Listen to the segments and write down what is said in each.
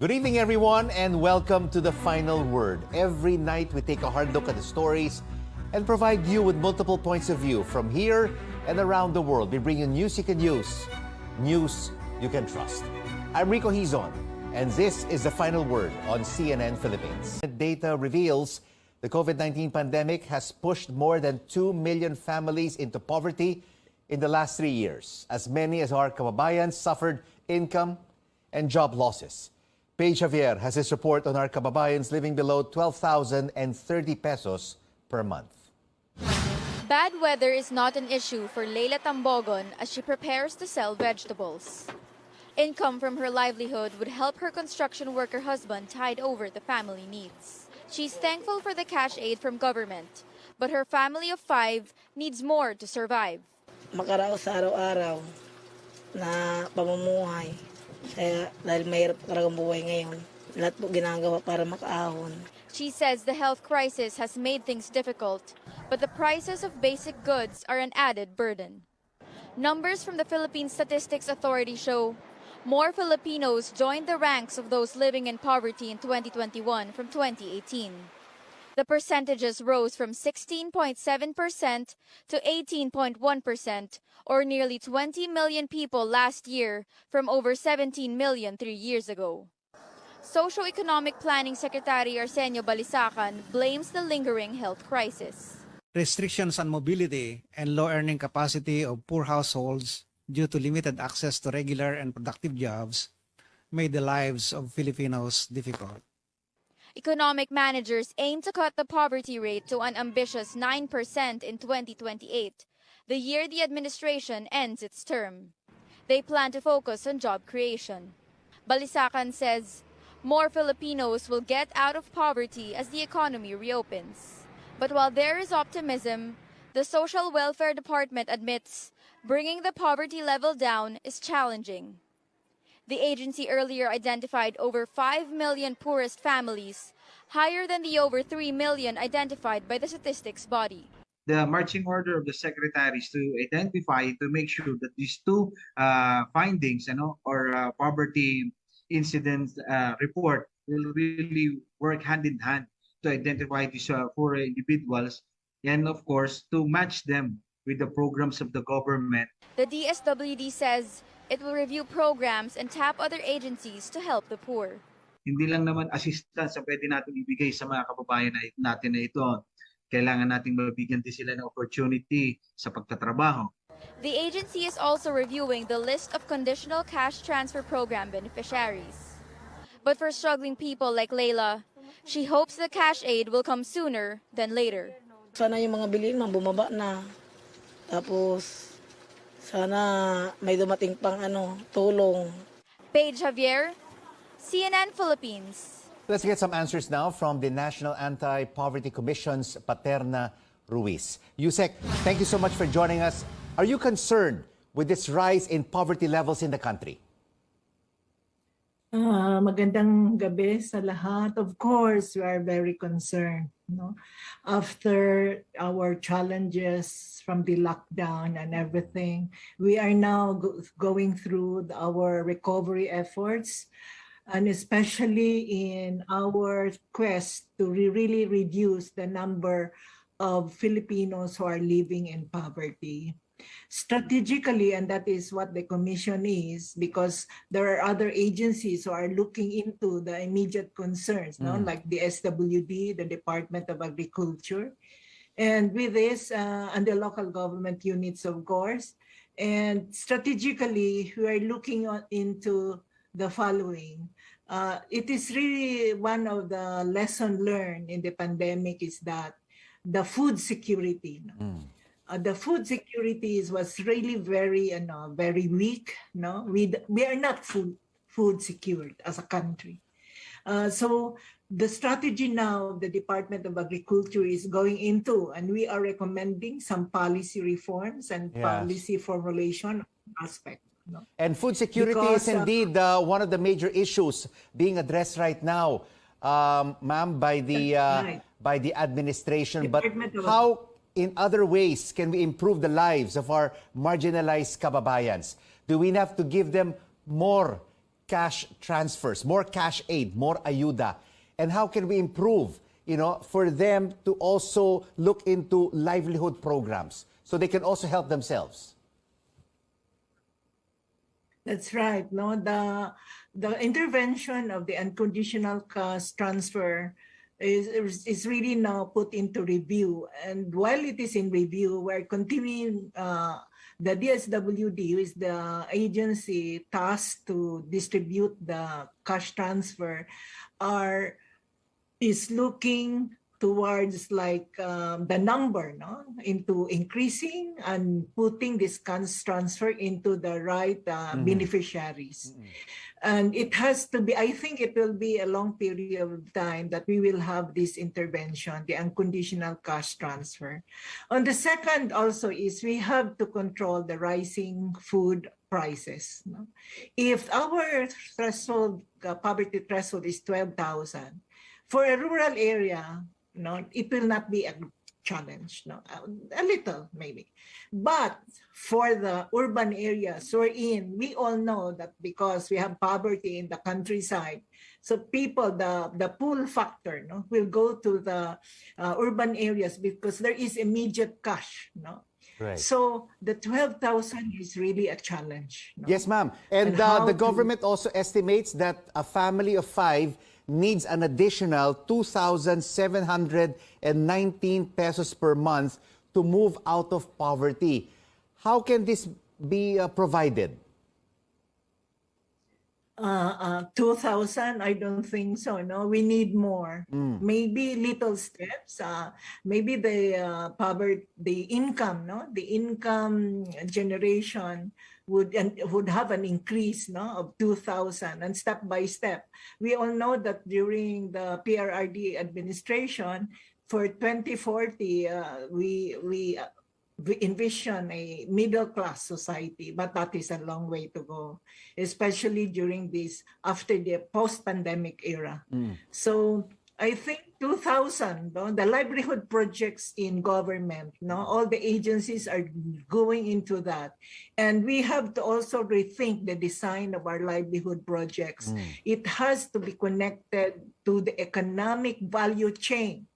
Good evening, everyone, and welcome to The Final Word. Every night, we take a hard look at the stories and provide you with multiple points of view from here and around the world. We bring you news you can use, news you can trust. I'm Rico Hizon, and this is The Final Word on CNN Philippines. Data reveals the COVID-19 pandemic has pushed more than 2 million families into poverty in the last 3 years. As many as our kababayans suffered income and job losses. Paige Javier has this report on our kababayans living below 12,030 pesos per month. Bad weather is not an issue for Leila Tambogon as she prepares to sell vegetables. Income from her livelihood would help her construction worker husband tide over the family needs. She's thankful for the cash aid from government, but her family of 5 needs more to survive. Makaraos sa araw-araw na pamumuhay. Kaya dahil mahirap talagang buhay ngayon, lahat po ginagawa para makaahon. She says the health crisis has made things difficult, but the prices of basic goods are an added burden. Numbers from the Philippine Statistics Authority show more Filipinos joined the ranks of those living in poverty in 2021 from 2018. The percentages rose from 16.7% to 18.1%, or nearly 20 million people last year from over 17 million 3 years ago. Socio-Economic Planning Secretary Arsenio Balisacan blames the lingering health crisis. Restrictions on mobility and low earning capacity of poor households due to limited access to regular and productive jobs made the lives of Filipinos difficult. Economic managers aim to cut the poverty rate to an ambitious 9% in 2028, the year the administration ends its term. They plan to focus on job creation. Balisacan says more Filipinos will get out of poverty as the economy reopens. But while there is optimism, the Social Welfare Department admits bringing the poverty level down is challenging. The agency earlier identified over 5 million poorest families, higher than the over 3 million identified by the statistics body. The marching order of the secretaries to identify, to make sure that these two findings, or poverty incident report will really work hand in hand to identify these poor individuals and, of course, to match them with the programs of the government. The DSWD says it will review programs and tap other agencies to help the poor. Hindi lang naman assistance ang pwede natin ibigay sa mga kababayan natin na ito. Kailangan nating mabigyan din sila ng opportunity sa pagtatrabaho. The agency is also reviewing the list of conditional cash transfer program beneficiaries. But for struggling people like Leila, she hopes the cash aid will come sooner than later. Sana yung mga bilihin bumaba na. Tapos sana may dumating pang tulong. Paige Javier, CNN Philippines. Let's get some answers now from the National Anti-Poverty Commission's Paterna Ruiz. Yusek, thank you so much for joining us. Are you concerned with this rise in poverty levels in the country? Magandang gabi sa lahat. Of course, we are very concerned. After our challenges from the lockdown and everything, we are now going through our recovery efforts, and especially in our quest to really reduce the number of Filipinos who are living in poverty. Strategically, and that is what the commission is, because there are other agencies who are looking into the immediate concerns, like the SWD, the Department of Agriculture, and with this, and the local government units, of course. And strategically, we are looking into the following. It is really one of the lessons learned in the pandemic is that the food security. The food security was really very weak. We are not food secured as a country. So the strategy now the Department of Agriculture is going into, and we are recommending some policy reforms and policy formulation aspect. And food security is indeed one of the major issues being addressed right now, ma'am, by the administration. But how, in other ways, can we improve the lives of our marginalized kababayans? Do we have to give them more cash transfers, more cash aid, more ayuda? And how can we improve, for them to also look into livelihood programs so they can also help themselves? That's right. No, the intervention of the unconditional cash transfer is really now put into review. And while it is in review, we're continuing. The DSWD is the agency tasked to distribute the cash transfer, is looking towards like the number, into increasing and putting this cash transfer into the right beneficiaries. And it has to be, I think it will be a long period of time that we will have this intervention, the unconditional cash transfer. On the second also is we have to control the rising food prices. If our threshold, poverty threshold is 12,000, for a rural area, it will not be a challenge, a little maybe. But for the urban areas we all know that because we have poverty in the countryside, so people, the pull factor will go to the urban areas because there is immediate cash. Right. So the 12,000 is really a challenge. Yes, ma'am. And how the to- government also estimates that a family of 5 needs an additional 2,719 pesos per month to move out of poverty. How can this be provided? 2,000, I don't think so. No, we need more. Maybe little steps. Maybe the poverty, the income, the income generation would have an increase, of 2,000, and step by step. We all know that during the PRRD administration for 2040, we envision a middle-class society, but that is a long way to go, especially during this, after the post-pandemic era. So I think 2,000, the livelihood projects in government, all the agencies are going into that. And we have to also rethink the design of our livelihood projects. It has to be connected to the economic value chain,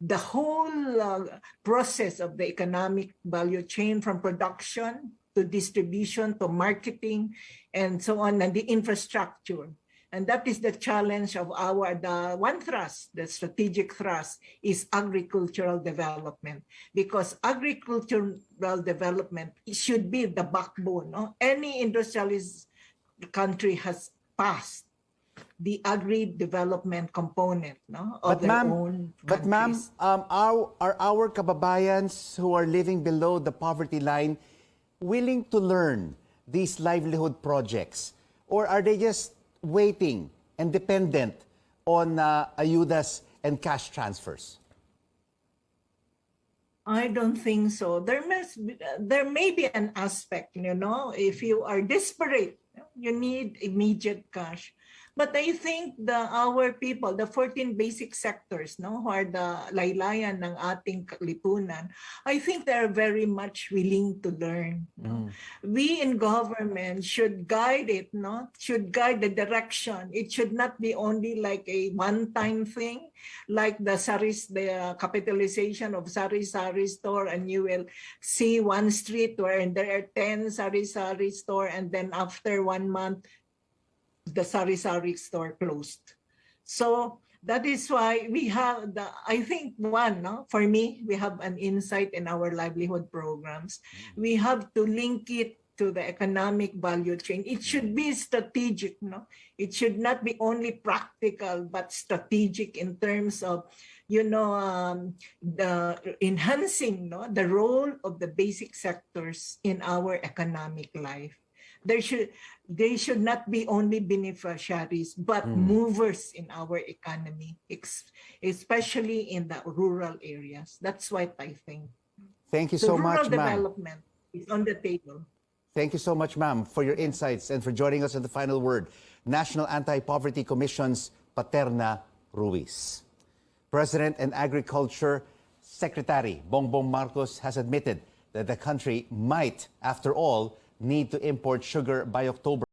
the whole process of the economic value chain, from production to distribution to marketing and so on, and the infrastructure. And that is the challenge of the one thrust, the strategic thrust, is agricultural development. Because agricultural development should be the backbone. Any industrialized country has passed the agri-development component of their own countries. But ma'am, are our kababayans who are living below the poverty line willing to learn these livelihood projects? Or are they just waiting and dependent on ayudas and cash transfers? I don't think so. There may be an aspect, if you are desperate, you need immediate cash. But I think our people, the 14 basic sectors, who are the laylayan ng ating lipunan, I think they're very much willing to learn. We in government should guide it, should guide the direction. It should not be only like a one-time thing, like the capitalization of sari-sari store, and you will see one street where there are 10 sari-sari store, and then after 1 month, the sari-sari store closed. So that is why we have I think for me, we have an insight in our livelihood programs. We have to link it to the economic value chain. It should be strategic, It should not be only practical, but strategic in terms of, the enhancing, the role of the basic sectors in our economic life. They should not be only beneficiaries, but movers in our economy, especially in the rural areas. That's what I think. Thank you so much, rural ma'am. development is on the table. Thank you so much, ma'am, for your insights and for joining us on The Final Word. National Anti-Poverty Commission's Paterna Ruiz. President and Agriculture Secretary Bongbong Marcos has admitted that the country might, after all, need to import sugar by October.